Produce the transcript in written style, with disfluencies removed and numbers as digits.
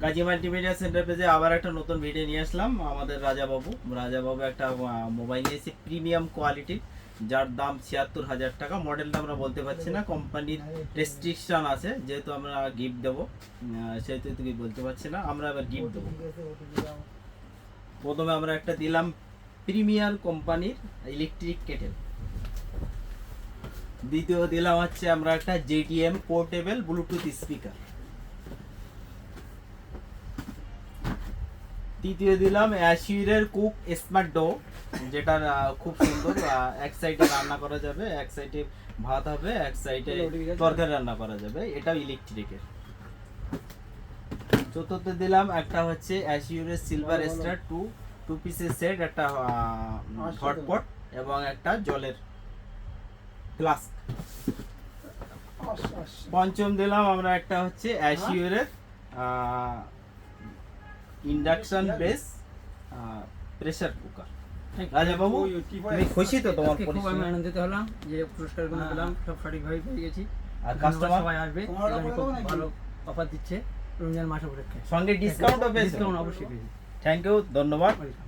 কাজী multimedia centre পেজে আবার একটা নতুন ভিডিও নিয়ে আসলাম। আমাদের রাজাবাবু একটা মোবাইল নিয়েছে প্রিমিয়াম কোয়ালিটির, যার দাম ৭৬,০০০ টাকা। মডেলটা আমরা বলতে পারছি না, কোম্পানির রেস্ট্রিকশন আছে, যেহেতু আমরা গিফট দেবো সেহেতু তুমি বলতে পারছি না। আমরা এবার গিফট দেবো। প্রথমে আমরা একটা দিলাম প্রিমিয়াম কোম্পানির ইলেকট্রিক কেটেল। দ্বিতীয় দিলাম হচ্ছে আমরা একটা JTM পোর্টেবল ব্লুটুথ স্পিকার। তৃতীয় দিলাম অ্যাশিউরের কুক স্মার্ট ডো, যেটা খুব সুন্দর। এক সাইডে রান্না করা যাবে, এক সাইডে ভাত হবে, এক সাইডে তরকারি রান্না করা যাবে, এটাও ইলেকট্রিকের। চতুর্থ দিলাম একটা হচ্ছে অ্যাশিউরের সিলভার স্টার টু পিসের সেট, একটা হটপট এবং একটা জলের ফ্লাস্ক। পঞ্চম দিলাম আমরা একটা হচ্ছে অ্যাশিউরের induction base pressure cooker. Rajababu, তুমি খুশি তো? তোমার খুব আমি আনন্দিত হলাম যে পুরস্কারগুলো পেলাম, সব সঠিকভাবে পেয়ে গেছি। আর কাস্টমার সবাই আসবে, খুব ভালো অফার দিচ্ছে রমজান মাস উপলক্ষে। সঙ্গে ডিসকাউন্টও পেয়েছো? ডিসকাউন্ট অবশ্যই পেয়েছি। থ্যাংক ইউ, ধন্যবাদ। ওয়েলকাম।